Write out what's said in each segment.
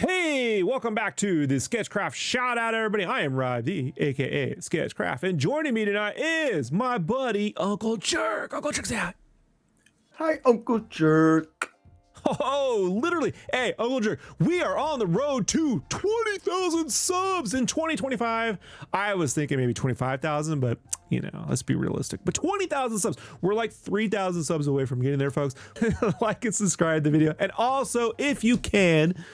Hey, welcome back to the Sketchcraft. Shout out, everybody. I am Rob D, aka Sketchcraft, and joining me tonight is my buddy Uncle Jerk. Uncle Jerk's out. Hi, Uncle Jerk. Oh, literally. Hey, Uncle Jerk, we are on the road to 20,000 subs in 2025. I was thinking maybe 25,000, but you know, let's be realistic. But 20,000 subs. We're like 3,000 subs away from getting there, folks. Like and subscribe to the video. And also, if you can,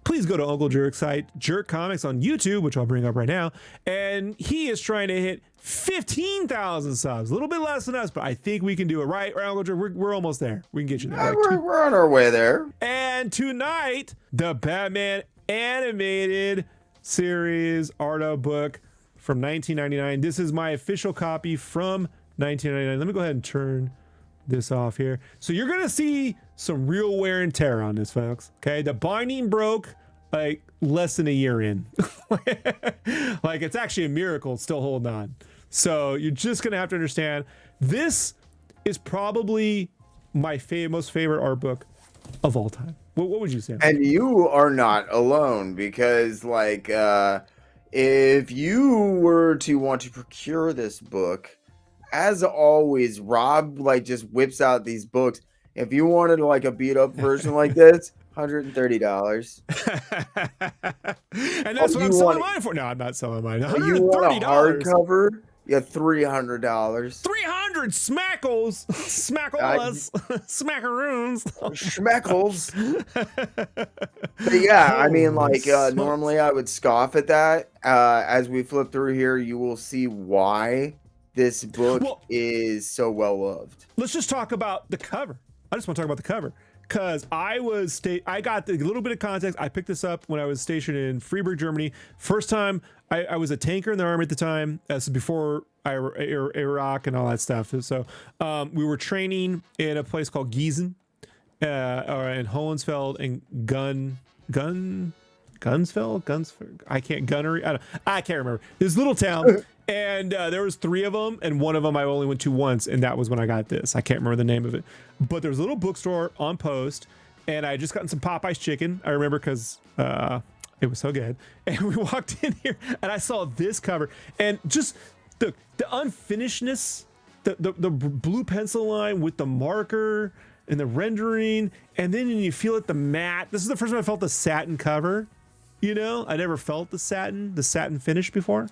please go to Uncle Jerk's site, Jerk Comics on YouTube, which I'll bring up right now. And he is trying to hit 15,000 subs, a little bit less than us, but I think we can do it, right, Uncle Jerk? We're almost there. We can get you there. Yeah, we're on our way there. And tonight, the Batman Animated Series Artbook from 1999. This is my official copy from 1999. Let me go ahead and turn this off here. So you're gonna see some real wear and tear on this, folks. Okay, the binding broke like less than a year in. Like, it's actually a miracle it's still holding on. So you're just gonna have to understand, this is probably my most favorite art book of all time. What would you say? And you are not alone, because like if you were to want to procure this book, as always, Rob like just whips out these books. If you wanted like a beat up version like this, $130. And that's what I'm selling mine for. No, I'm not selling mine. $130. You want a hardcover? Yeah, $300. 300 smackles, smackalas, smackaroons, schmeckles. But yeah, I mean, like normally I would scoff at that. As we flip through here, you will see why this book is so well loved. Let's just talk about the cover. I just want to talk about the cover, because I got a little bit of context. I picked this up when I was stationed in Freiburg, Germany. First time I was a tanker in the army at the time. This is before Iraq and all that stuff. So we were training in a place called Gießen, or in Hohensfeld and Gunsfeld. I can't remember. This little town. And there was 3 of them, and one of them I only went to once, and that was when I got this. I can't remember the name of it, but there was a little bookstore on post, and I just gotten some Popeye's chicken. I remember because it was so good. And we walked in here, and I saw this cover, and just the unfinishedness, the blue pencil line with the marker and the rendering, and then you feel it, the matte. This is the first time I felt the satin cover. You know, I never felt the satin finish before.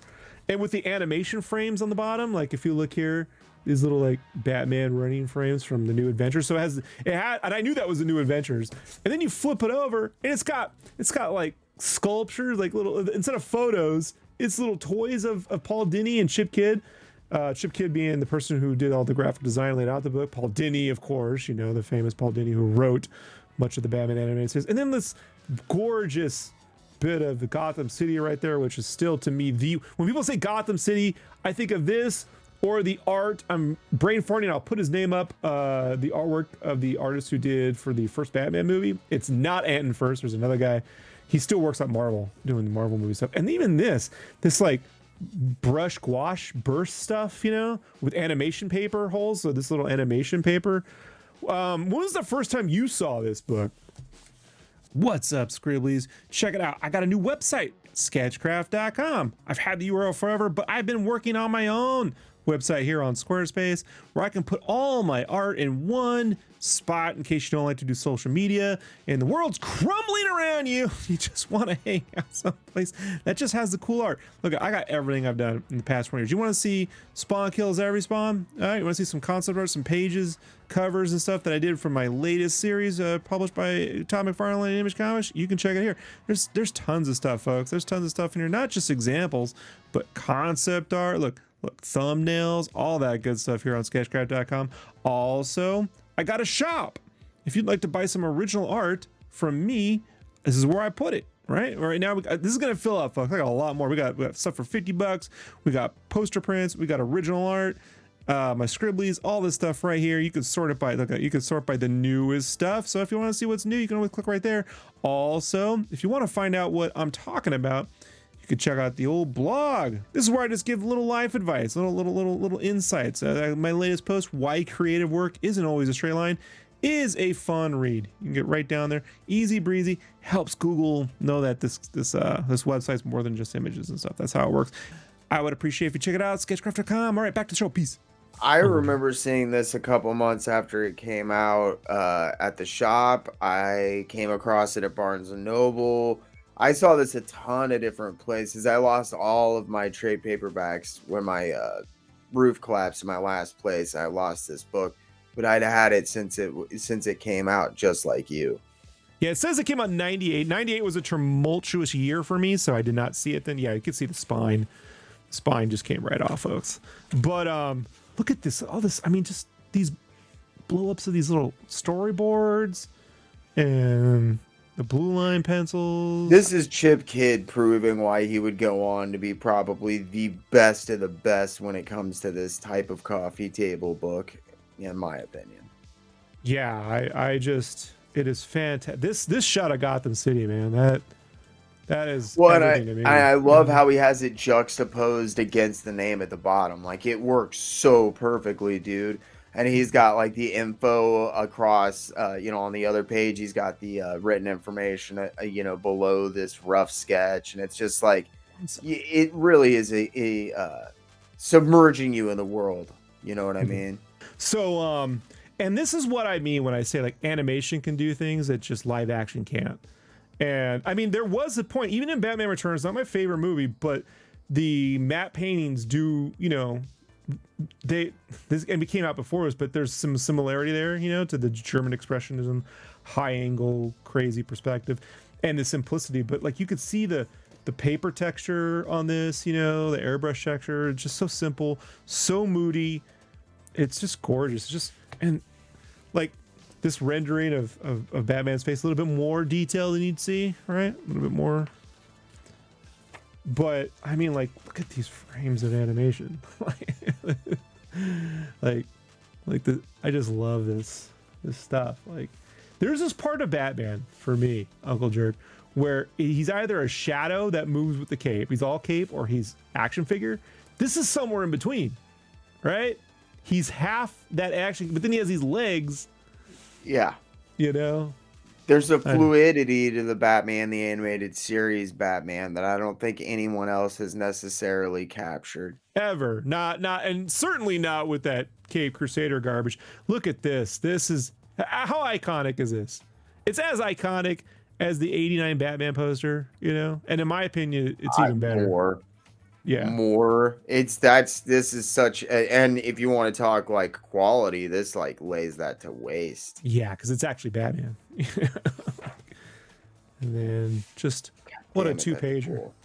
And with the animation frames on the bottom, like if you look here, these little like Batman running frames from the New Adventures. So it had, and I knew that was the New Adventures. And then you flip it over, and it's got like sculptures, like little, instead of photos, it's little toys of Paul Dini and Chip Kidd. Chip Kidd being the person who did all the graphic design, laid out the book. Paul Dini, of course, you know, the famous Paul Dini who wrote much of the Batman animated series. And then this gorgeous bit of the Gotham City right there, which is still to me when people say Gotham City, I think of this or the art. I'm brain farting. I'll put his name up. The artwork of the artist who did for the first Batman movie. It's not Anton Furst. There's another guy. He still works at Marvel doing the Marvel movie stuff. And even this like brush gouache burst stuff, you know, with animation paper holes. So this little animation paper. When was the first time you saw this book? What's up, Scribblies? Check it out. I got a new website, sketchcraft.com. I've had the URL forever, but I've been working on my own website here on Squarespace, where I can put all my art in one spot in case you don't like to do social media and the world's crumbling around you. You just want to hang out someplace that just has the cool art. Look, I got everything I've done in the past 20 years. You want to see Spawn kills every Spawn? All right, you want to see some concept art, some pages, covers and stuff that I did for my latest series published by Todd McFarlane and Image Comics? You can check it here. There's tons of stuff, folks. There's tons of stuff in here, not just examples, but concept art. Look, thumbnails, all that good stuff here on sketchcraft.com. Also, I got a shop. If you'd like to buy some original art from me, this is where I put it. Right now, this is gonna fill up, folks. I got a lot more. We got stuff for $50. We got poster prints. We got original art. My scribblies, all this stuff right here. You can sort it by you can sort by the newest stuff. So if you want to see what's new, you can always click right there. Also, if you want to find out what I'm talking about, you can check out the old blog. This is where I just give little life advice, little insights. My latest post, why creative work isn't always a straight line. is a fun read. You can get right down there, easy breezy. Helps Google know that this website's more than just images and stuff. That's how it works. I would appreciate if you check it out. Sketchcraft.com. All right, back to the show. Peace. I remember seeing this a couple months after it came out at the shop. I came across it at Barnes & Noble. I saw this a ton of different places. I lost all of my trade paperbacks when my roof collapsed in my last place. I lost this book, but I'd had it since it came out, just like you. Yeah, it says it came out in 98. 98 was a tumultuous year for me, so I did not see it then. Yeah, you could see the spine. Spine just came right off, folks. But look at this, all this. I mean, just these blow-ups of these little storyboards and the blue line pencils. This is Chip Kidd proving why he would go on to be probably the best of the best when it comes to this type of coffee table book, in my opinion. Yeah, I just, it is fantastic. This shot of Gotham City, man, that is everything to me. I love how he has it juxtaposed against the name at the bottom. Like, it works so perfectly, dude. And he's got like the info across, on the other page, he's got the written information, below this rough sketch. And it's just like, it really is a submerging you in the world. You know what I mean? So, and this is what I mean when I say like animation can do things that just live action can't. And I mean, there was a point, even in Batman Returns, not my favorite movie, but the matte paintings do, and it came out before us, but there's some similarity there, to the German expressionism, high angle, crazy perspective, and the simplicity. But like you could see the paper texture on this, the airbrush texture, it's just so simple, so moody. It's just gorgeous. It's just, and like this rendering of Batman's face, a little bit more detail than you'd see, right? A little bit more. But I mean, like, look at these frames of animation. I just love this stuff. Like, there's this part of Batman for me, Uncle Jerk, where he's either a shadow that moves with the cape, he's all cape, or he's action figure. This is somewhere in between, right? He's half that action, but then he has these legs. Yeah. I There's a fluidity to the Batman, the animated series Batman, that I don't think anyone else has necessarily captured. Ever. Not, and certainly not with that Cape Crusader garbage. Look at this. This is, how iconic is this? It's as iconic as the 89 Batman poster, and in my opinion, it's even better. More. This is such, and if you want to talk like quality, this like lays that to waste. Yeah, because it's actually Batman. And then just what a two-pager. Cool.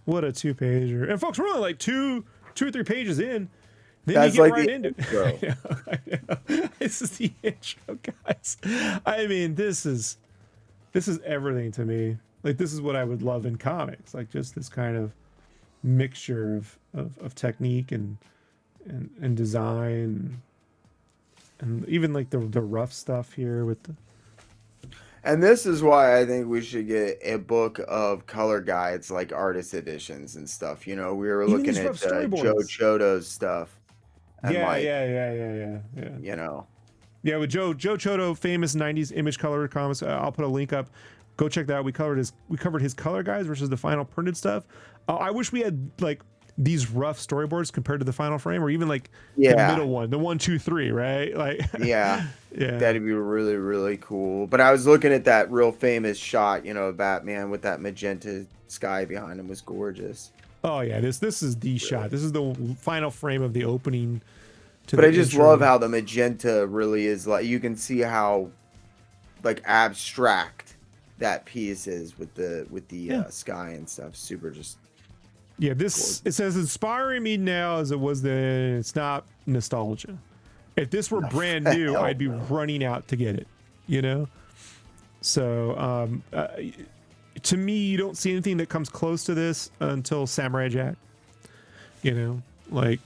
What a two-pager. And folks, we're only like two or three pages in. Then that's you get like right into it. I know. This is the intro, guys. I mean, this is everything to me. Like, this is what I would love in comics. Like, just this kind of mixture of technique and design, and even like the rough stuff here with the. And this is why I think we should get a book of color guides, like artist editions and stuff. We were looking at Joe Chodo's stuff. And yeah. Yeah, with Joe Chodo, famous 90s image color comics. I'll put a link up. Go check that out. We covered his color guides versus the final printed stuff. I wish we had like these rough storyboards compared to the final frame, or even like the middle one, the 1, 2, 3, right? Like yeah, that'd be really, really cool. But I was looking at that real famous shot, of Batman with that magenta sky behind him was gorgeous. Oh yeah, this is the shot. This is the final frame of the opening. But I just love how the magenta really is, like, you can see how like abstract that piece is with the sky and stuff. Super just. Yeah, this, it says inspiring me now as it was then. It's not nostalgia. If this were brand new, I'd be running out to get it, So to me, you don't see anything that comes close to this until Samurai Jack, like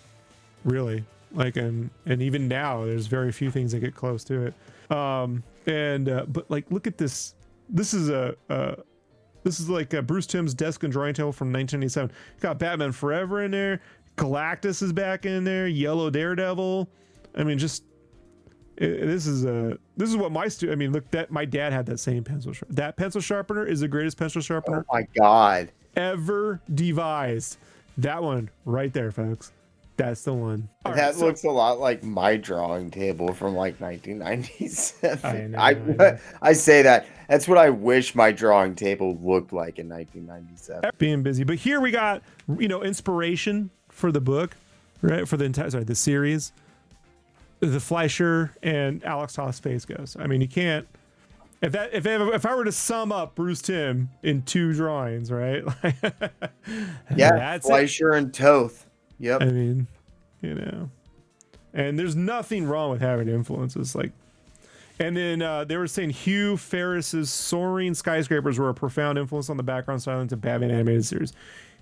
really, like, and even now there's very few things that get close to it. But like, look at this. This is like Bruce Timm's desk and drawing table from 1987. Got Batman Forever in there. Galactus is back in there. Yellow Daredevil. I mean, just This is what I mean, look, that my dad had that same pencil sharpener. That pencil sharpener is the greatest pencil sharpener Oh my God. ever devised. That one right there, folks. That's the one. All That right, so- looks a lot like my drawing table from like 1997. I know. I say that. That's what I wish my drawing table looked like in 1997. Being busy, but here we got, you know, inspiration for the book, right? For the entire, the series, the Fleischer and Alex Toss Space Ghost. I mean, you can't. If I were to sum up Bruce Timm in 2 drawings, right? Yeah, that's Fleischer and Toth. Yep. I mean, you know, and there's nothing wrong with having influences like. And then they were saying Hugh Ferris's Soaring Skyscrapers were a profound influence on the background style into Batman animated series.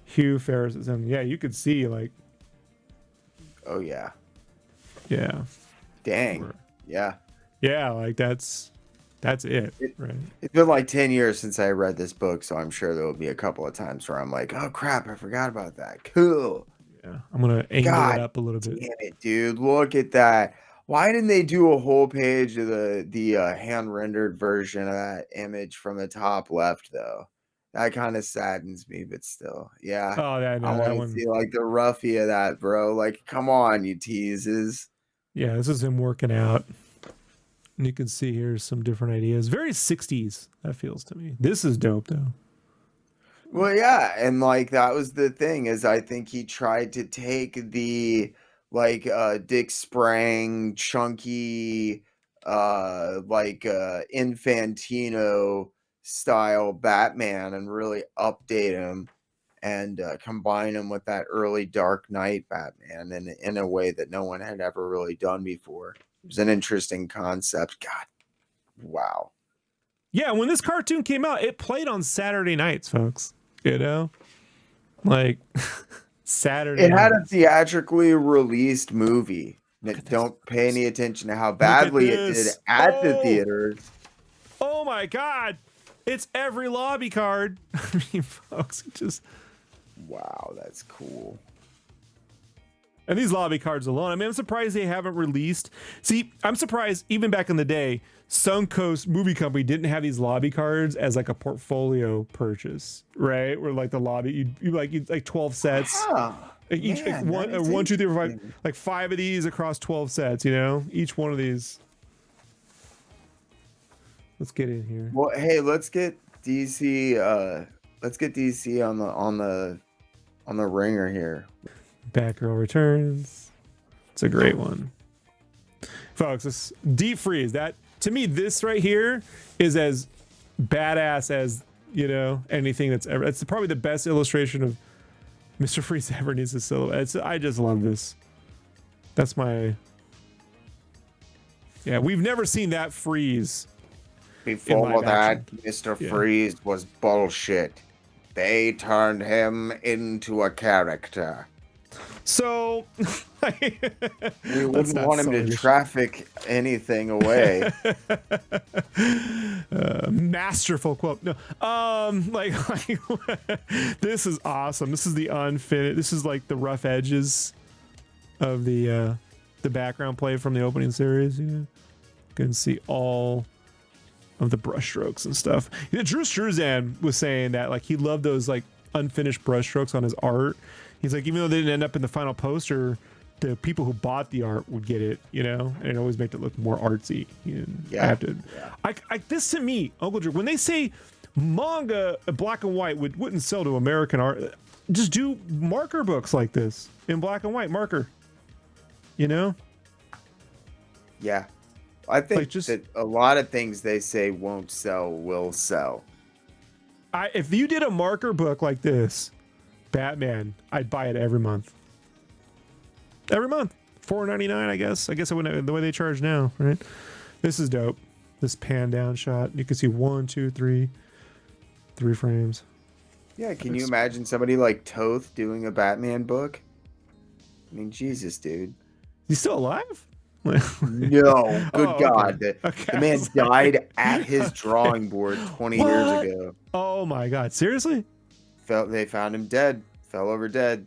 Hugh Ferris's, and yeah, you could see like. Oh yeah. Yeah. Dang. Yeah. Yeah, like that's it, right? It's been like 10 years since I read this book, so I'm sure there will be a couple of times where I'm like, oh crap, I forgot about that. Cool. Yeah, I'm gonna angle it up a little bit. Damn it, dude! Look at that. Why didn't they do a whole page of the hand rendered version of that image from the top left though? That kind of saddens me, but still, yeah. Oh, yeah, no, I that want one. to see like the roughie of that, bro. Like, come on, you teases. Yeah, this is him working out. And you can see here's some different ideas. Very 60s, that feels to me. This is dope though. Well, yeah, and like that was the thing is I think he tried to take the like Dick Sprang chunky Infantino style Batman and really update him and combine him with that early Dark Knight Batman in a way that no one had ever really done before. It was an interesting concept. God, wow. Yeah, when this cartoon came out, it played on Saturday nights, folks. You know, like Saturday. It had a nights. theatrically released movie. Don't pay any attention to how badly it did at the theaters. Oh my God. It's every lobby card. I mean, folks, it just. Wow, that's cool. And these lobby cards alone, I mean, I'm surprised they haven't released. See, I'm surprised even back in the day, Suncoast Movie Company didn't have these lobby cards as like a portfolio purchase, right? Where like the lobby, you like 12 sets. Huh. Like each Yeah, one, that is 1, 2, 3, 4, 5, interesting. like 5 of these across 12 sets. You know, each one of these. Let's get in here. Well, hey, let's get DC. Let's get DC on the ringer here. Batgirl Returns. It's a great one, folks. This Deep Freeze. That to me, this right here is as badass as anything that's ever. It's probably the best illustration of Mr. Freeze ever needs a silhouette. I just love this. That's my. Yeah, we've never seen that Freeze. Before that, Mr. Freeze was bullshit. They turned him into a character. So we wouldn't want him to traffic anything away. Masterful quote. No, like this is awesome. This is the unfinished. This is like the rough edges of the background play from the opening series. You can see all of the brush strokes and stuff. Drew Struzan was saying that like he loved those like unfinished brush strokes on his art. He's like, even though they didn't end up in the final poster, the people who bought the art would get it, and it always made it look more artsy. This to me, Uncle Jerk, when they say manga black and white wouldn't sell to American art, just do marker books like this in black and white marker. Yeah. I think like that a lot of things they say won't sell will sell. If you did a marker book like this, Batman, I'd buy it every month. Every month, $4.99, I guess. I guess I wouldn't the way they charge now, right? This is dope. This pan down shot. You can see 1, 2, 3 frames. Yeah, can you imagine somebody like Toth doing a Batman book? I mean, Jesus, dude. He's still alive? No, good God. Okay. The man died at his drawing board 20 years ago. Oh my God, seriously? They found him dead. Fell over dead.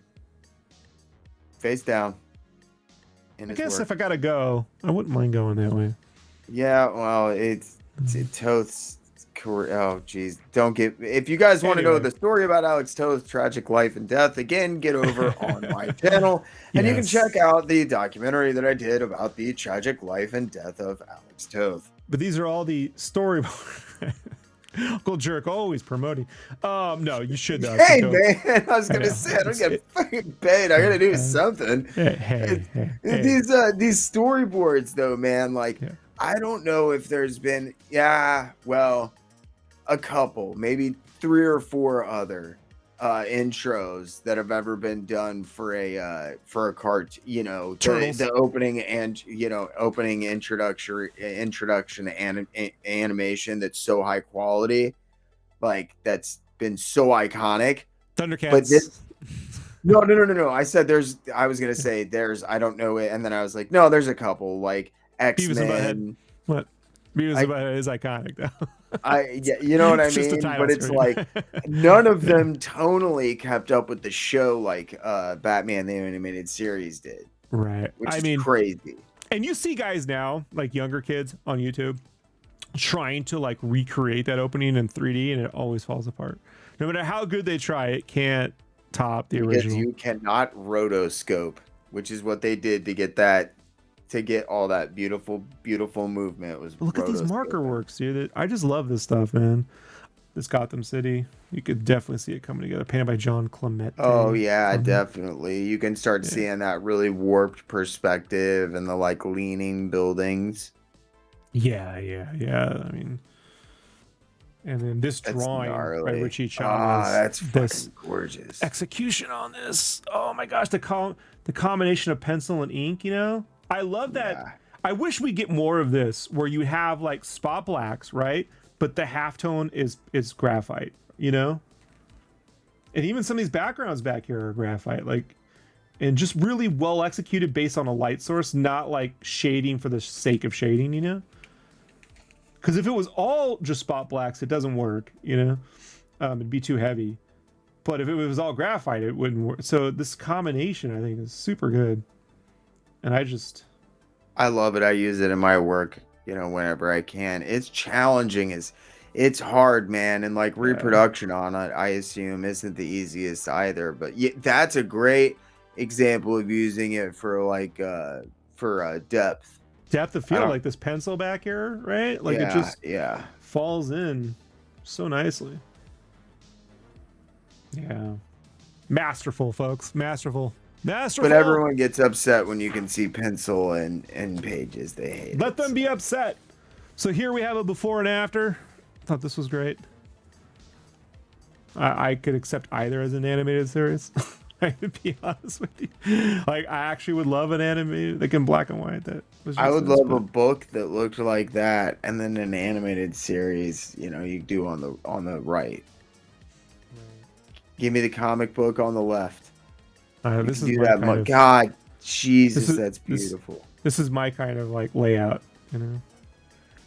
Face down. in I his guess work. if I gotta go, I wouldn't mind going that way. Yeah, well, it's Toth's career. Oh, geez, don't get. If you guys want to know Anyway. the story about Alex Toth's tragic life and death, again, get over on my channel, and you can check Yes. out the documentary that I did about the tragic life and death of Alex Toth. But these are all the storyboards. Uncle Jerk always promoting. No, you should though. Hey man, I was gonna Yeah, say I don't get fucking paid. I gotta do something. Hey. These storyboards though, man, like Yeah. I don't know if there's been a couple, maybe 3 or 4 other intros that have ever been done for a cart, Turtles. the opening and opening introduction animation that's so high quality, like that's been so iconic. Thundercats. But no. I was gonna say I don't know it, and then I was like, no, there's a couple like X-Men. What? Beavis and Butthead is iconic though. You know what I It's just a mean? title But it's screen. like none of them tonally kept up with the show like Batman the Animated Series did. Right. Which is crazy. And you see guys now, like younger kids on YouTube, trying to like recreate that opening in 3D, and it always falls apart. No matter how good they try, it can't top the original. Because you cannot rotoscope, which is what they did to get all that beautiful movement. Was look at these marker works, dude. I just love this stuff, man. This Gotham City, you could definitely see it coming together. Painted by John Clement. Oh yeah, definitely. You can start seeing that really warped perspective and the like leaning buildings. Yeah. I mean, and then this drawing by Richie Chavez. That's fucking gorgeous. Execution on this. Oh my gosh, the combination of pencil and ink. I love that. Yeah. I wish we get more of this, where you have like spot blacks, right? But the halftone is graphite. And even some of these backgrounds back here are graphite, like, and just really well executed based on a light source, not like shading for the sake of shading. Because if it was all just spot blacks, it doesn't work. It'd be too heavy. But if it was all graphite, it wouldn't work. So this combination, I think, is super good. And I love it. I use it in my work, whenever I can. It's challenging. It's hard, man. And like reproduction on it, I assume isn't the easiest either. But yeah, that's a great example of using it for like depth. Depth of field, like this pencil back here, right? Like it just falls in so nicely. Yeah. Masterful, folks. Masterful. But everyone gets upset when you can see pencil and pages. They hate it. Let them be upset. So here we have a before and after. I thought this was great. I could accept either as an animated series. To be honest with you, like I actually would love an animated, like in black and white. I would love a book that looked like that, and then an animated series. You do on the right. Give me the comic book on the left. This is my God, Jesus, that's beautiful. This is my kind of like layout,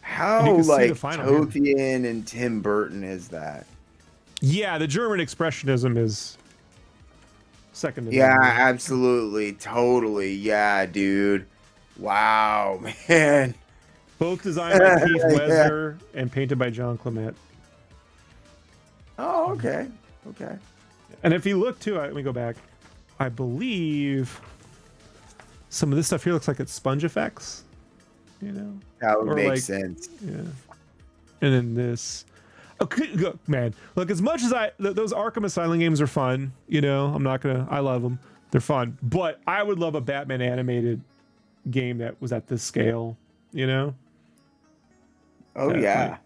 How like Tothian and Tim Burton is that? Yeah, the German expressionism is second to none. Yeah, absolutely, totally. Yeah, dude. Wow, man. Both designed by Keith Wesner and painted by John Clement. Oh, okay. And if you look too, let me go back. I believe some of this stuff here looks like it's sponge effects. That would make sense. Yeah. And then this. Okay, look, man. Look, as much as those Arkham Asylum games are fun, I love them. They're fun. But I would love a Batman animated game that was at this scale, Oh, yeah.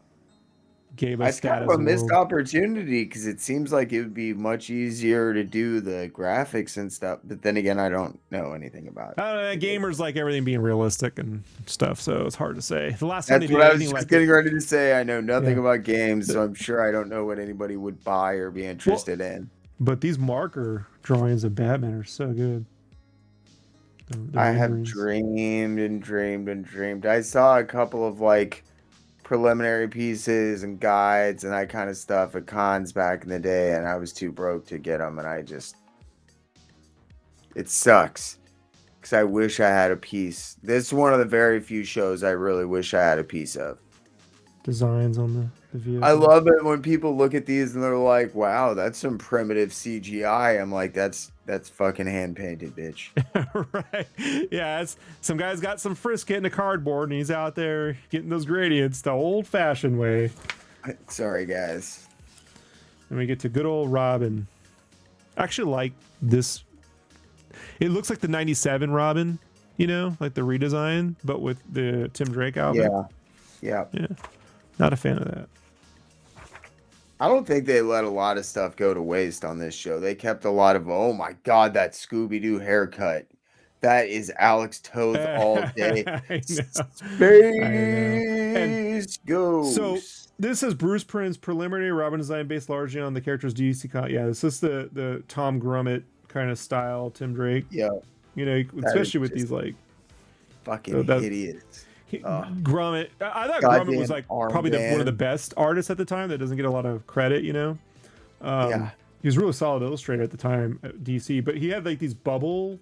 Gave us kind of a missed opportunity, because it seems like it would be much easier to do the graphics and stuff, but then again, I don't know anything about it. Gamers like everything being realistic and stuff, so it's hard to say. The last time that's what I was just getting ready to say. I know nothing about games, so I'm sure I don't know what anybody would buy or be interested in. But these marker drawings of Batman are so good. I have dreamed and dreamed and dreamed. I saw a couple of like preliminary pieces and guides and that kind of stuff at cons back in the day, and I was too broke to get them, and it sucks. because I wish I had a piece. This is one of the very few shows I really wish I had a piece of. Designs on the vehicle. I love it when people look at these and they're like, "Wow, that's some primitive CGI." I'm like, "That's fucking hand painted, bitch." Right? Yeah, some guy's got some frisket in a cardboard and he's out there getting those gradients the old-fashioned way. Sorry, guys. And we get to good old Robin. I actually like this. It looks like the '97 Robin, you know, like the redesign, but with the Tim Drake outfit. Yeah. Not a fan of that. I don't think they let a lot of stuff go to waste on this show. They kept a lot of, oh my God, that Scooby-Doo haircut. That is Alex Toth all day. I know. Space Ghost. So this is Bruce Prince preliminary Robin design based largely on the character's DC con. Yeah, this is the Tom Grummett kind of style Tim Drake. Yeah. You know, especially with these like fucking idiots. Grummett. I thought Grummett was like probably one of the best artists at the time that doesn't get a lot of credit, you know. He was really solid illustrator at the time at DC, but he had like these bubble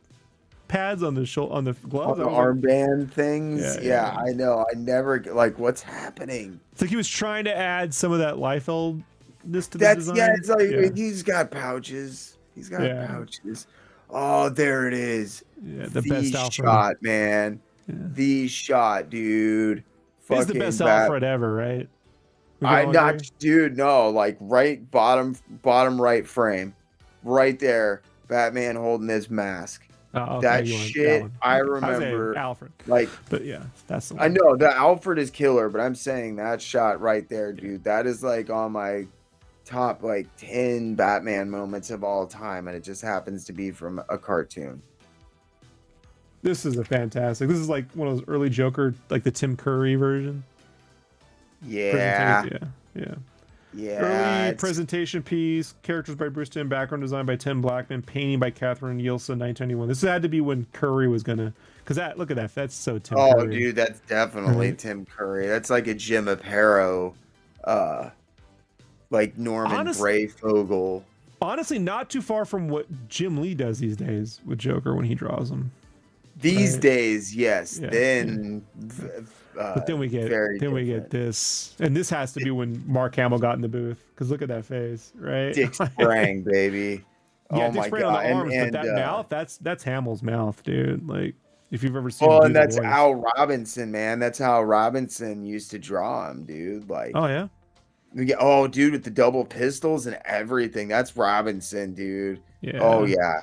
pads on the gloves, on the armband things. Yeah, I know. I never like what's happening. It's like he was trying to add some of that Liefeld-ness to the design. Yeah, it's like he's got pouches. He's got pouches. Oh, there it is. Yeah, the best shot, man. Yeah. The shot, dude. It's the best Alfred ever, right? Dude, no, like right bottom right frame, right there. Batman holding his mask. That shit, I remember. Alfred, like, but yeah, that's the one. I know the Alfred is killer, but I'm saying that shot right there, dude. That is like on my top like 10 Batman moments of all time, and it just happens to be from a cartoon. This is This is like one of those early Joker, like the Tim Curry version. Yeah. Early presentation piece, characters by Bruce Timm, background design by Tim Blackman, painting by Catherine Yilsa, 1991. This had to be when Curry was gonna, look at that, that's so Tim Curry. Oh, dude, that's definitely Tim Curry. That's like a Jim Aparo, like Norman Brayfogle. Honestly, not too far from what Jim Lee does these days with Joker when he draws them. These days, yes. Yeah, then, but then we get this, and this has to be when Mark Hamill got in the booth because look at that face, right? Dick Sprang, baby. Yeah, Dick Sprang on the arms, but that mouth, that's Hamill's mouth, dude. Like if you've ever seen. Oh, and that's Al Robinson, man. That's how Robinson used to draw him, dude. Like, oh yeah. Oh, dude, with the double pistols and everything. That's Robinson, dude. Yeah. Oh yeah.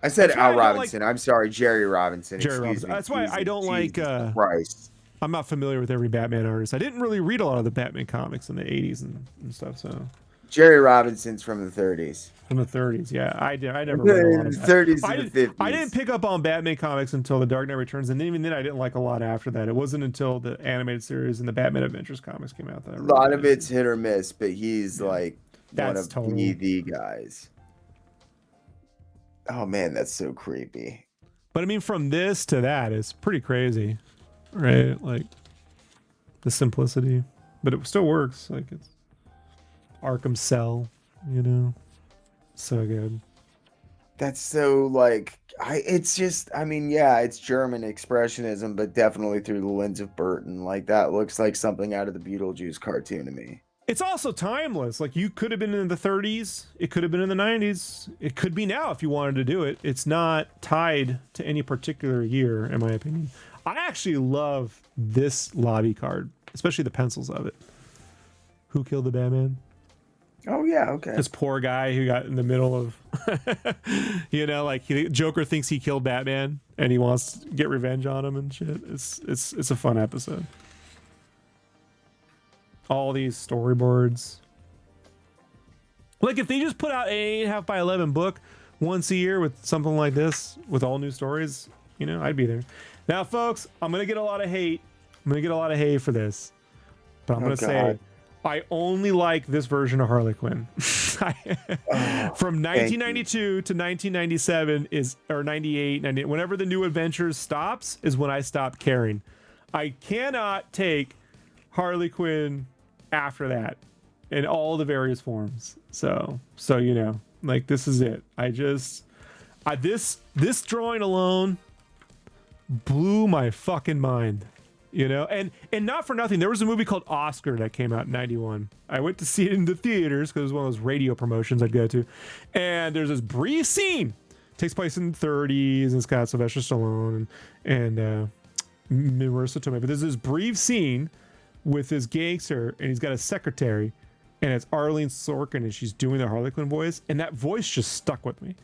I said Al Robinson. I'm sorry, Jerry Robinson. Jerry Robinson. That's why I don't like. Christ. I'm not familiar with every Batman artist. I didn't really read a lot of the Batman comics in the 80s and stuff. So Jerry Robinson's from the 30s. From the 30s, yeah. I never read a lot of that. 30s and the 50s. I didn't pick up on Batman comics until The Dark Knight Returns, and even then I didn't like a lot after that. It wasn't until the animated series and the Batman Adventures comics came out that I a lot of it's hit or miss, but he's like one of the guys. Oh man, that's so creepy. But I mean, from this to that is pretty crazy, right? Like the simplicity, but it still works. Like it's Arkham Cell, you know, so good. That's so like it's just it's German expressionism, but definitely through the lens of Burton. Like that looks like something out of the Beetlejuice cartoon to me. It's also timeless. Like you could have been in the 30s, it could have been in the 90s, it could be now if you wanted to do it. It's not tied to any particular year, in my opinion. I actually love this lobby card, especially the pencils of it. Who Killed the Batman? Oh yeah, okay. This poor guy who got in the middle of, like Joker thinks he killed Batman and he wants to get revenge on him and shit. It's a fun episode. All these storyboards. Like if they just put out an 8.5 by 11 book once a year with something like this, with all new stories, I'd be there. Now, folks, I'm gonna get a lot of hate. I'm gonna get a lot of hate for this, but I'm gonna say I only like this version of Harley Quinn. From 1992 to 1997 or 98, 98, whenever the New Adventures stops is when I stop caring. I cannot take Harley Quinn after that in all the various forms. So like this is it. This drawing alone blew my fucking mind, you know. And not for nothing, there was a movie called Oscar that came out in '91. I went to see it in the theaters because it was one of those radio promotions I'd go to. And there's this brief scene, takes place in the 30s, and it's got Sylvester Stallone and Marissa Tomei. But there's this brief scene with this gangster, and he's got a secretary, and it's Arlene Sorkin, and she's doing the Harley Quinn voice, and that voice just stuck with me.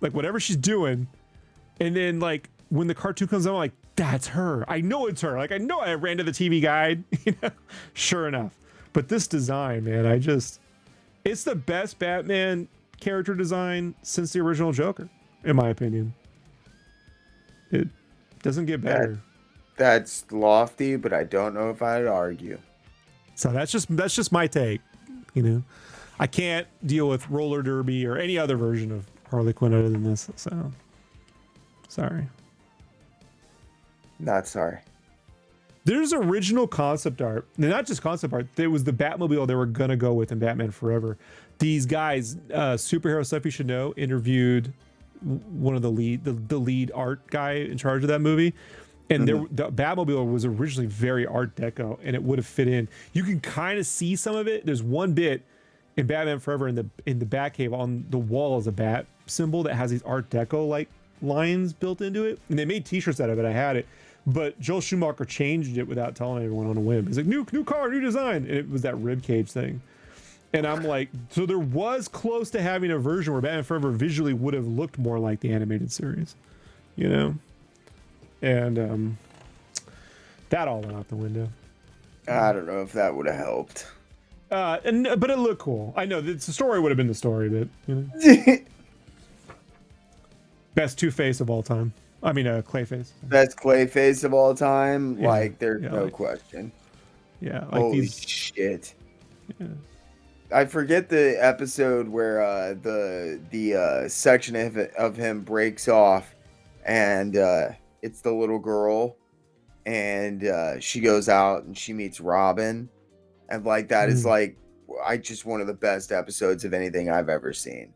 Like, whatever she's doing, and then, like, when the cartoon comes out, I'm like, that's her. I know it's her. Like, I know I ran to the TV guide, you know, sure enough. But this design, man, it's the best Batman character design since the original Joker, in my opinion. It doesn't get better. That's lofty, but I don't know if I'd argue. So that's just my take, you know. I can't deal with roller derby or any other version of Harley Quinn other than this, so sorry. Not sorry. There's original concept art, not just concept art. There was the Batmobile they were gonna go with in Batman Forever. These guys, Superhero Stuff You Should Know, interviewed one of the lead art guy in charge of that movie. And the Batmobile was originally very Art Deco, and it would have fit in. You can kind of see some of it. There's one bit in Batman Forever in the Batcave on the wall is a bat symbol that has these Art Deco like lines built into it, and they made T-shirts out of it. I had it, but Joel Schumacher changed it without telling everyone on a whim. He's like, new car, new design, and it was that rib cage thing. And I'm like, so there was close to having a version where Batman Forever visually would have looked more like the animated series, you know. And that all went out the window. I don't know if that would have helped. But it looked cool. I know the story would have been the story, but you know. Best Two-Face of all time. I mean, Clayface. Best Clayface of all time. Yeah, like, there's no question. Yeah. Like holy shit. Yeah. I forget the episode where the section of him breaks off, and it's the little girl, and she goes out and she meets Robin, and like that is like just one of the best episodes of anything I've ever seen.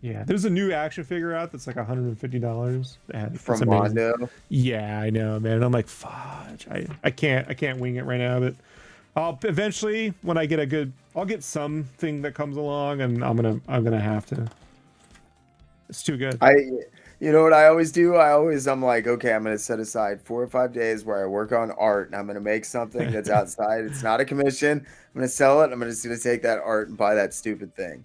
Yeah, there's a new action figure out that's like $150 from Mondo. Yeah, I know, man. And I'm like, fudge. I can't wing it right now, but I'll eventually, when I get I'll get something that comes along, and I'm gonna have to. It's too good. You know what I always do? I'm like, okay, I'm going to set aside 4 or 5 days where I work on art, and I'm going to make something that's outside. It's not a commission. I'm going to sell it. I'm just going to take that art and buy that stupid thing.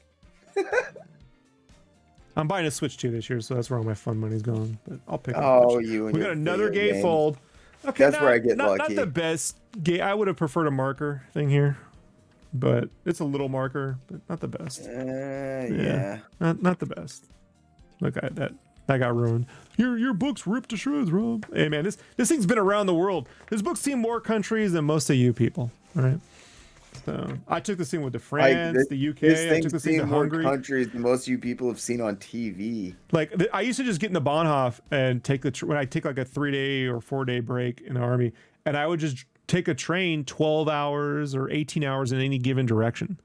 I'm buying a Switch 2 this year, so that's where all my fun money's going. But I'll pick up. Oh, we got another gatefold. Okay, that's where I get lucky. Not the best gate. I would have preferred a marker thing here, but it's a little marker, but not the best. Yeah. Not the best. Look at that. That got ruined. Your book's ripped to shreds, Rob. Hey man, this thing's been around the world. This book's seen more countries than most of you people. All right. So I took this thing with France, the UK. I took this thing to Hungary. More countries than most of you people have seen on TV. Like I used to just get in the Bahnhof and take when I take like a 3-day or 4-day break in the army, and I would just take a train 12 hours or 18 hours in any given direction.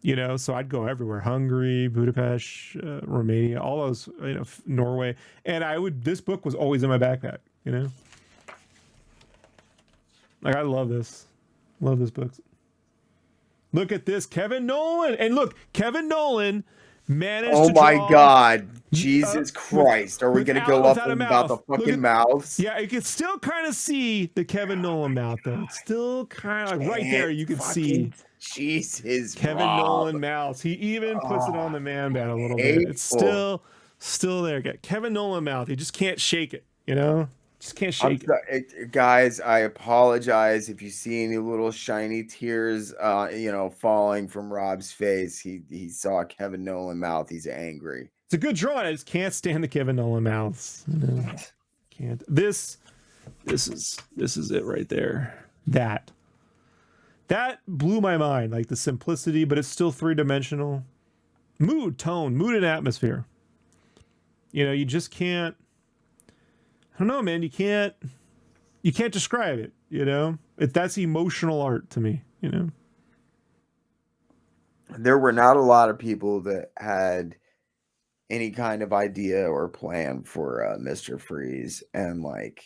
You know, so I'd go everywhere: Hungary, Budapest, Romania, all those, you know, Norway. And this book was always in my backpack, you know. Like, I love this book. Look at this, Kevin Nolan. And look, Kevin Nolan managed to my draw, God. Jesus Christ. Are we going to go up about the fucking mouths? Yeah, you can still kind of see the Kevin Nolan mouth, though. It's still kind of like right there, you can see. Jesus, Kevin Nolan mouth. He even puts it on the man band a little bit. It's still there. Kevin Nolan mouth. He just can't shake it, you know? Just can't shake it. Guys, I apologize if you see any little shiny tears falling from Rob's face. He saw Kevin Nolan mouth. He's angry. It's a good drawing. I just can't stand the Kevin Nolan mouths. No, can't. This is it right there. That blew my mind, like the simplicity, but it's still 3-dimensional. Mood, tone, mood and atmosphere. You know, you just can't, I don't know, man, you can't describe it, you know? That's emotional art to me, you know? There were not a lot of people that had any kind of idea or plan for Mr. Freeze, and like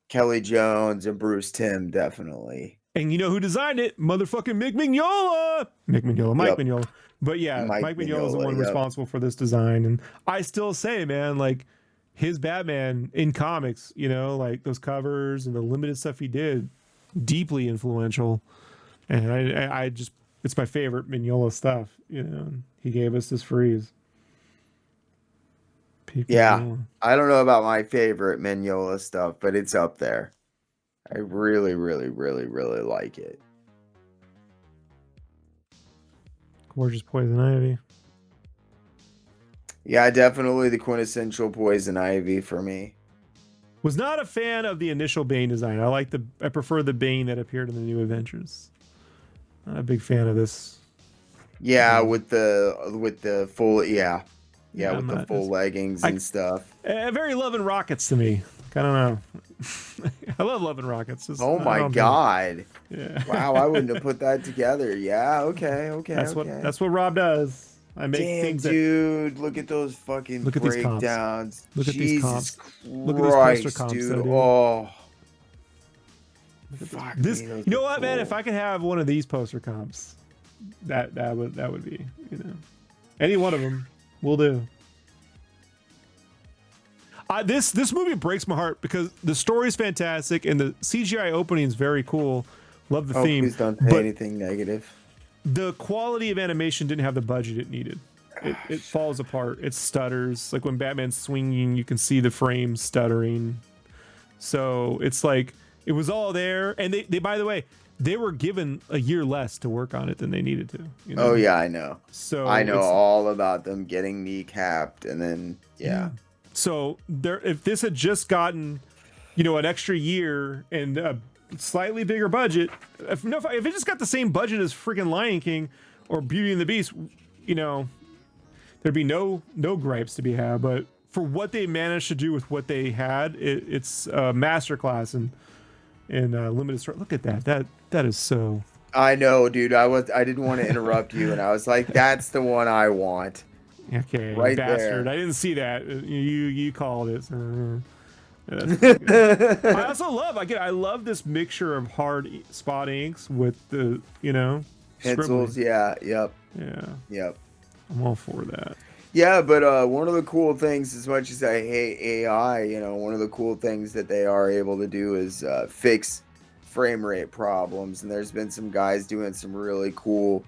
Kelly Jones and Bruce Timm definitely. And you know who designed it? Motherfucking Mick Mignola. Mike Yep, Mignola. But yeah, Mike Mike Mignola is the one Mignola. Yep. responsible for this design. And I still say, man, like his Batman in comics, you know, like those covers and the limited stuff he did, deeply influential. And I just, it's my favorite Mignola stuff. You know, he gave us this Freeze. Yeah, Mignola. I don't know about my favorite Mignola stuff, but it's up there. I really, really, really, really like it. Gorgeous Poison Ivy. Yeah, definitely the quintessential Poison Ivy for me. Was not a fan of the initial Bane design. I prefer the Bane that appeared in the New Adventures. Not a big fan of this. Yeah, with the full with the full leggings and stuff. Very Love and Rockets to me. I don't know. I love Love and Rockets. Just, Oh my god! Yeah. Wow, I wouldn't have put that together. Yeah, okay. That's what Rob does. I make things. Dude, look at those fucking breakdowns. Look at these comps. Look at these poster comps, dude. Oh. Fuck this. You know what, man? If I could have one of these poster comps, that would be, you know, any one of them will do. This movie breaks my heart because the story is fantastic and the CGI opening is very cool. Love the theme. Please don't say anything negative. The quality of animation didn't have the budget it needed. It falls apart. It stutters. Like when Batman's swinging, you can see the frame stuttering. So it's like it was all there. And they by the way, they were given a year less to work on it than they needed to. You know? Oh yeah, I know. So I know all about them getting kneecapped and then yeah. So if this had just gotten, you know, an extra year and a slightly bigger budget, if it just got the same budget as freaking Lion King or Beauty and the Beast, you know, there'd be no gripes to be had. But for what they managed to do with what they had, it's a masterclass in limited story. Look at that. That is so. I know, dude. I didn't want to interrupt you, and I was like, "That's the one I want." Okay, right bastard. there. I didn't see that. You called it. I also I love this mixture of hard spot inks with the, you know, pencils. scribbling. Yeah. Yep. I'm all for that. Yeah, but one of the cool things, as much as I hate AI, you know, one of the cool things that they are able to do is fix frame rate problems. And there's been some guys doing some really cool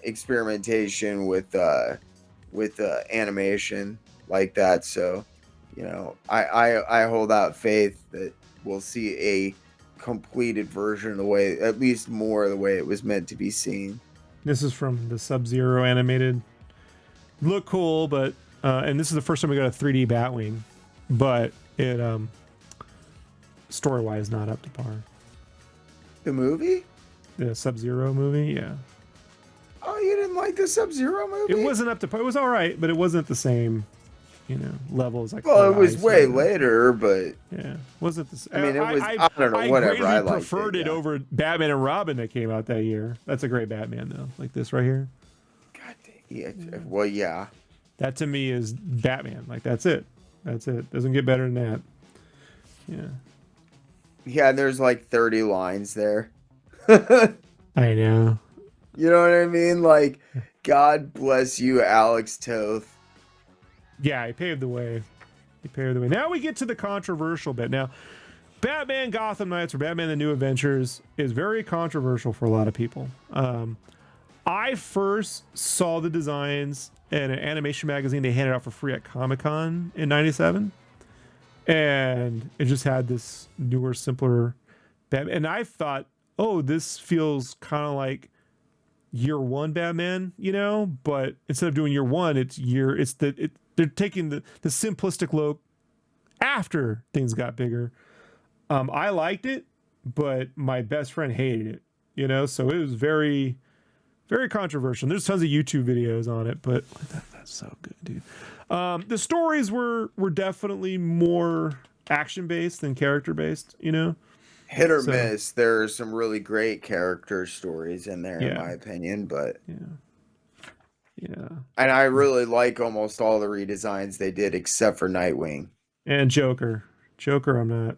experimentation with animation like that. So, you know, I hold out faith that we'll see a completed version of the way, at least more of the way it was meant to be seen. This is from the Sub-Zero animated. Look cool, but and this is the first time we got a 3D Batwing, but it story-wise not up to par. The movie? The Sub-Zero movie, yeah. Oh, you didn't like the Sub-Zero movie? It wasn't up to par. It was all right, but it wasn't the same, you know, level as like. Well, it was way later, but yeah, wasn't the. I mean, it was. I don't know. Whatever. I preferred it over Batman and Robin that came out that year. That's a great Batman though, like this right here. God damn. Yeah. Well, yeah. That to me is Batman. Like that's it. That's it. Doesn't get better than that. Yeah. Yeah, there's like 30 lines there. I know. You know what I mean? Like, God bless you, Alex Toth. Yeah, he paved the way. Now we get to the controversial bit. Now, Batman Gotham Knights or Batman the New Adventures is very controversial for a lot of people. I first saw the designs in an animation magazine they handed out for free at Comic-Con in '97. And it just had this newer, simpler Batman. And I thought, oh, this feels kind of like year one Batman, you know, but instead of doing year one, they're taking the simplistic look after things got bigger. I liked it, but my best friend hated it, you know, so it was very, very controversial. There's tons of YouTube videos on it, but that's so good, dude. The stories were definitely more action based than character based, you know. Hit or miss. There are some really great character stories in there, in my opinion, but Yeah. And I really like almost all the redesigns they did except for Nightwing. And Joker. Joker, I'm not.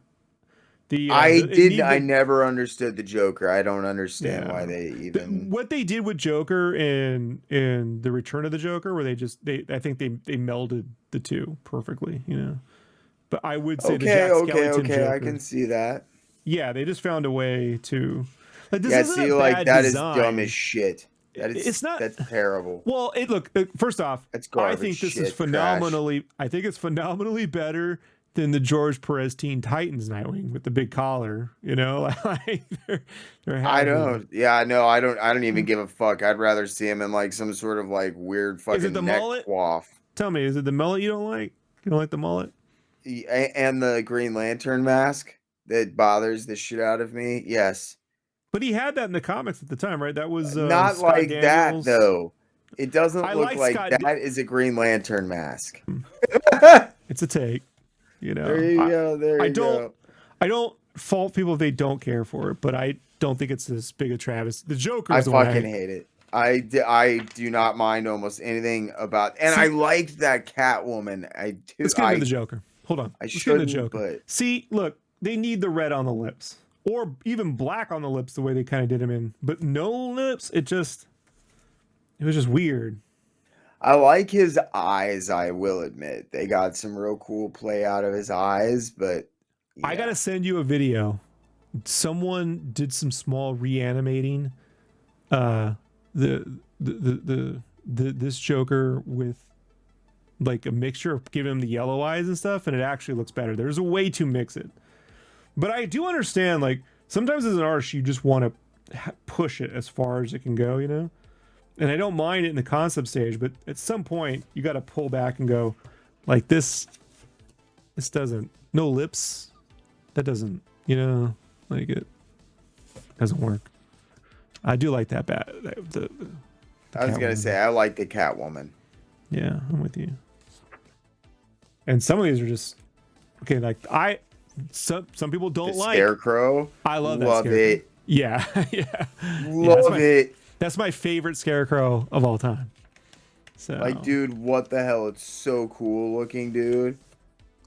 I never understood the Joker. I don't understand why they even what they did with Joker in the Return of the Joker, where I think they melded the two perfectly, you know. But I would say the Jack Skellington Joker, I can see that. Yeah, they just found a way to like this. Yeah, isn't see, a like bad that design. is dumb as shit. It's not. That's terrible. Well, first off, That's garbage. I think this shit, is phenomenally. I think it's phenomenally better than the George Perez Teen Titans Nightwing with the big collar. You know, like they're I don't. Yeah, no, I don't. I don't even give a fuck. I'd rather see him in like some sort of like weird fucking Is it the neck mullet? coif. Tell me, is it the mullet you don't like? You don't like the mullet? And the Green Lantern mask that bothers the shit out of me. Yes. But he had that in the comics at the time, right? That was not Scott like Daniels. that though. It doesn't look like that is a Green Lantern mask. It's a take, you know. There you go. There you go. I don't fault people if they don't care for it, but I don't think it's as big a Travis. The Joker. I fucking hate it. I do not mind almost anything about, and I liked that Catwoman. I do. Let's get into the Joker. Hold on. Let's get into the Joker. But see, look, they need the red on the lips, or even black on the lips, the way they kind of did him in. But no lips. It was just weird. I like his eyes. I will admit they got some real cool play out of his eyes, but yeah. I gotta send you a video. Someone did some small reanimating. This Joker with like a mixture of giving him the yellow eyes and stuff, and it actually looks better. There's a way to mix it, but I do understand, like, sometimes as an artist you just want to push it as far as it can go, you know. And I don't mind it in the concept stage, but at some point you got to pull back and go, like, this doesn't, no lips, that doesn't, you know, like, it doesn't work. I do like that bad. I was gonna say I like the Catwoman. Yeah, I'm with you. And some of these are just okay. Like some people don't like Scarecrow. I love that. Love it. Yeah, yeah. Love it. That's my favorite Scarecrow of all time. So, like, dude, what the hell? It's so cool looking, dude.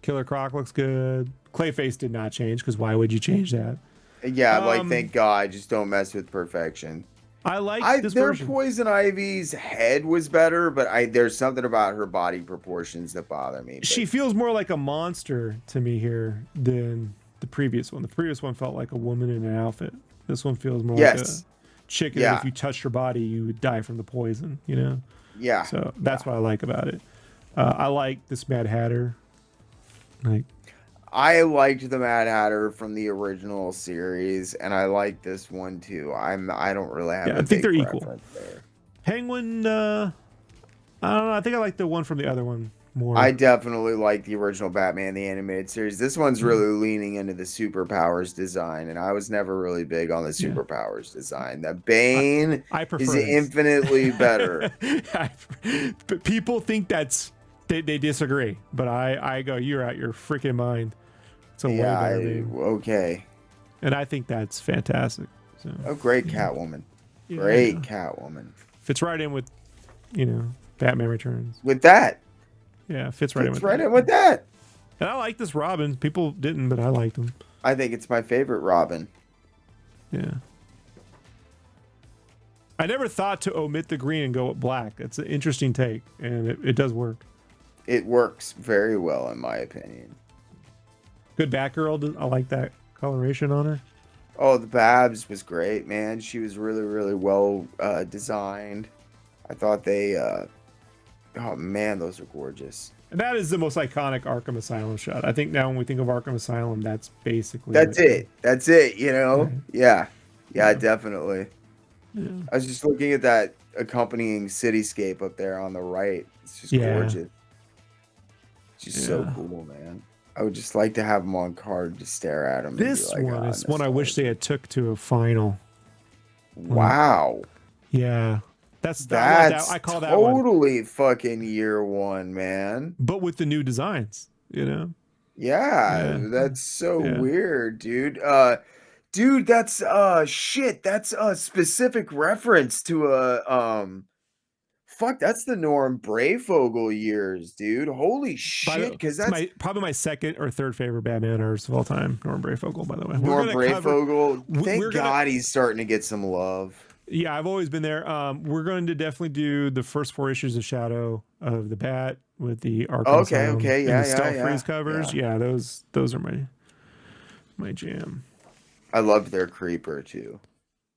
Killer Croc looks good. Clayface did not change, because why would you change that? Yeah, like, thank God, just don't mess with perfection. I like this version. Poison Ivy's head was better, but there's something about her body proportions that bother me. But she feels more like a monster to me here than the previous one. The previous one felt like a woman in an outfit. This one feels more like a chicken. Yeah. If you touched her body, you would die from the poison, you know? Yeah. So that's what I like about it. I like this Mad Hatter. Like, I liked the Mad Hatter from the original series, and I like this one too. I don't really have. I think they're equal. There. Penguin, I don't know. I think I like the one from the other one more. I definitely like the original Batman the Animated Series. This one's really leaning into the superpowers design, and I was never really big on the superpowers design. The Bane is infinitely better. But people think they disagree, but I go, you're out your freaking mind. It's a way better name. Okay. And I think that's fantastic. So, great Catwoman. Yeah. Great Catwoman. Fits right in with, you know, Batman Returns. With that. Yeah, fits right in with that. And I like this Robin. People didn't, but I liked him. I think it's my favorite Robin. Yeah. I never thought to omit the green and go with black. It's an interesting take, and it does work. It works very well, in my opinion. Good Batgirl. I like that coloration on her. Oh, the Babs was great, man. She was really, really well designed. I thought they... oh, man, those are gorgeous. And that is the most iconic Arkham Asylum shot. I think now when we think of Arkham Asylum, that's basically... That's it, you know? Right. Yeah, definitely. Yeah. I was just looking at that accompanying cityscape up there on the right. It's just gorgeous. It's just so cool, man. I would just like to have them on card to stare at them. This one is one I wish they had took to a final. Wow. Yeah. That's I call that totally fucking year one, man. But with the new designs, you know? Yeah. That's so weird, dude. Dude, that's shit. That's a specific reference to a fuck, that's the Norm Brayfogle years, dude. Holy By the- shit, because it's that's probably my second or third favorite Batman artist of all time, Norm Brayfogle, by the way. Norm Brayfogle. we're Thank gonna- God he's starting to get some love. Yeah, I've always been there. We're going to definitely do the first 4 issues of Shadow of the Bat with the Arkham Asylum Okay, and yeah, the Stealth Freeze covers. yeah. Yeah, those are my jam. I loved their Creeper too.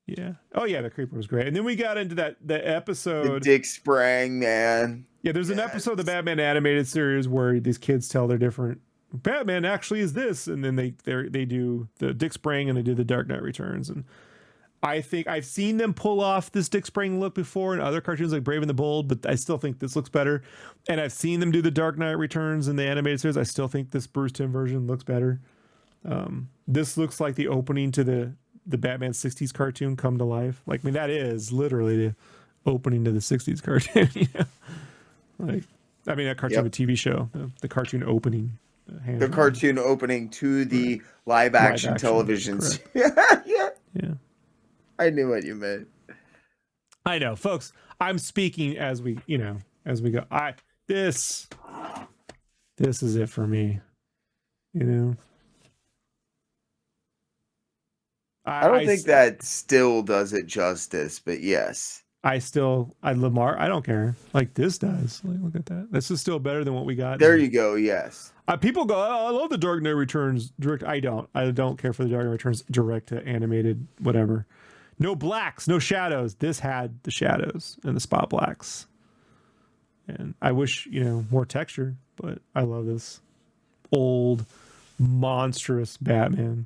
Yeah. Oh yeah, the Creeper was great. And then we got into the The episode. Dick Sprang, man. Yeah, there's an episode of the Batman animated series where these kids tell their different Batman actually is this, and then they do the Dick Sprang and they do the Dark Knight Returns. And I think I've seen them pull off this Dick Sprang look before in other cartoons like Brave and the Bold, but I still think this looks better. And I've seen them do the Dark Knight Returns in the animated series. I still think this Bruce Timm version looks better. This looks like the opening to the Batman 60s cartoon come to life. Like, I mean, that is literally the opening to the 60s cartoon. You know? Like, I mean, that cartoon, a TV show, the cartoon opening. The cartoon opening to the live action television. Yeah. I knew what you meant. I know, folks. I'm speaking as we go. This is it for me. You know. I don't think that still does it justice, but yes. Lamar, I don't care. Like this does. Like, look at that. This is still better than what we got. There you go. Yes. People go, oh, I love the Dark Knight Returns direct. I don't care for the Dark Knight Returns direct to animated, whatever. No blacks, no shadows. This had the shadows and the spot blacks. And I wish, more texture, but I love this old, monstrous Batman.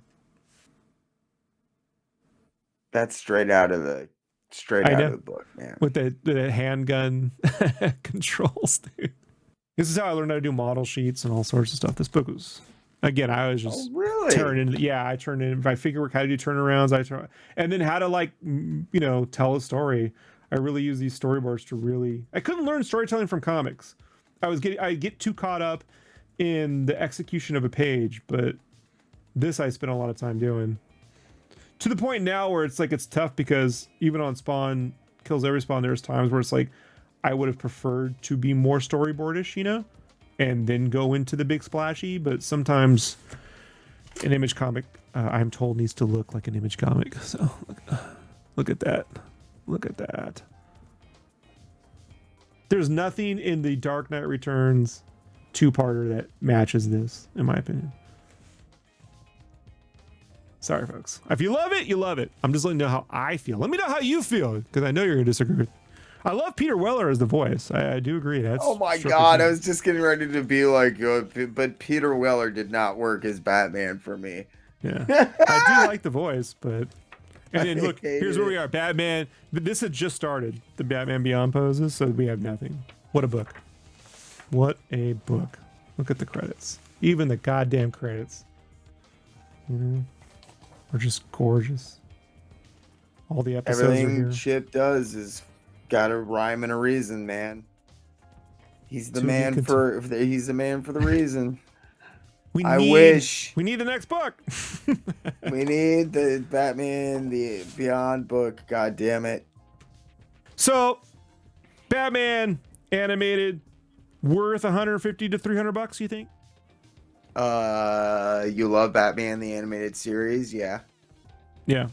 That's straight out of the book, man. With the handgun controls, dude. This is how I learned how to do model sheets and all sorts of stuff. This book was, again, I was just turning. Yeah, I turned in. If I figure out how to do turnarounds, and then how to tell a story. I really use these storyboards to really. I couldn't learn storytelling from comics. I get too caught up in the execution of a page, but this I spent a lot of time doing. To the point now where it's like it's tough because even on Spawn Kills Every Spawn, there's times where it's like I would have preferred to be more storyboardish, and then go into the big splashy. But sometimes an image comic, I'm told, needs to look like an image comic. So look at that. Look at that. There's nothing in the Dark Knight Returns 2-parter that matches this, in my opinion. Sorry, folks. If you love it, you love it. I'm just letting you know how I feel. Let me know how you feel, because I know you're going to disagree. I love Peter Weller as the voice. I do agree. That's oh my God. I was just getting ready to be like, but Peter Weller did not work as Batman for me. Yeah. I do like the voice, but... And then look, here's where we are. Batman. This had just started, the Batman Beyond poses, so we have nothing. What a book. What a book. Look at the credits. Even the goddamn credits. Are just gorgeous. All the episodes Everything are here. Chip does is got a rhyme and a reason, man. He's the man for the reason. We need the next book. We need the Batman, the Beyond book. God damn it. So, Batman animated, worth $150 to $300, you think? You love Batman the animated series, yeah. Yeah.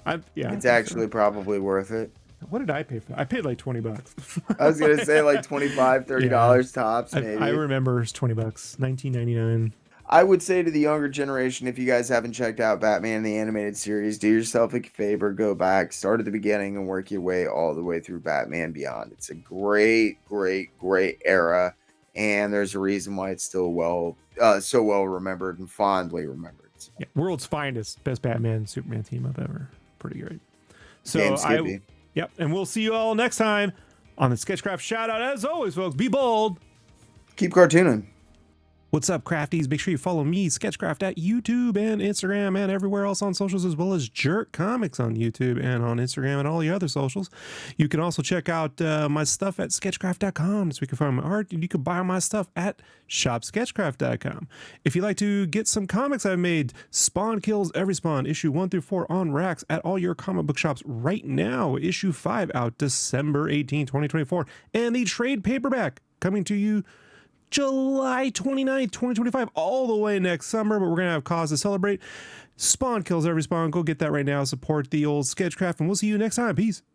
It's actually probably worth it. What did I pay for that? I paid like $20. I was gonna say like $25, $30 tops, maybe. I remember it's $20, $19.99. I would say to the younger generation, if you guys haven't checked out Batman the animated series, do yourself a favor, go back, start at the beginning, and work your way all the way through Batman Beyond. It's a great, great, great era, and there's a reason why it's still so well remembered and fondly remembered. So. Yeah, world's finest, best Batman Superman team up ever. Pretty great. So Yep, and we'll see you all next time on the Sketchcraft Shoutout. As always, folks, be bold. Keep cartooning. What's up, crafties? Make sure you follow me, Sketchcraft, at YouTube and Instagram and everywhere else on socials, as well as Jerk Comics on YouTube and on Instagram and all the other socials. You can also check out my stuff at sketchcraft.com, so you can find my art, and you can buy my stuff at shopsketchcraft.com. If you'd like to get some comics I've made, Spawn Kills Every Spawn, issue 1 through 4 on racks at all your comic book shops right now. Issue 5 out December 18, 2024. And the trade paperback coming to you July 29th, 2025, all the way next summer, but we're going to have cause to celebrate. Spawn Kills Every Spawn. Go get that right now. Support the old Sketchcraft, and we'll see you next time. Peace.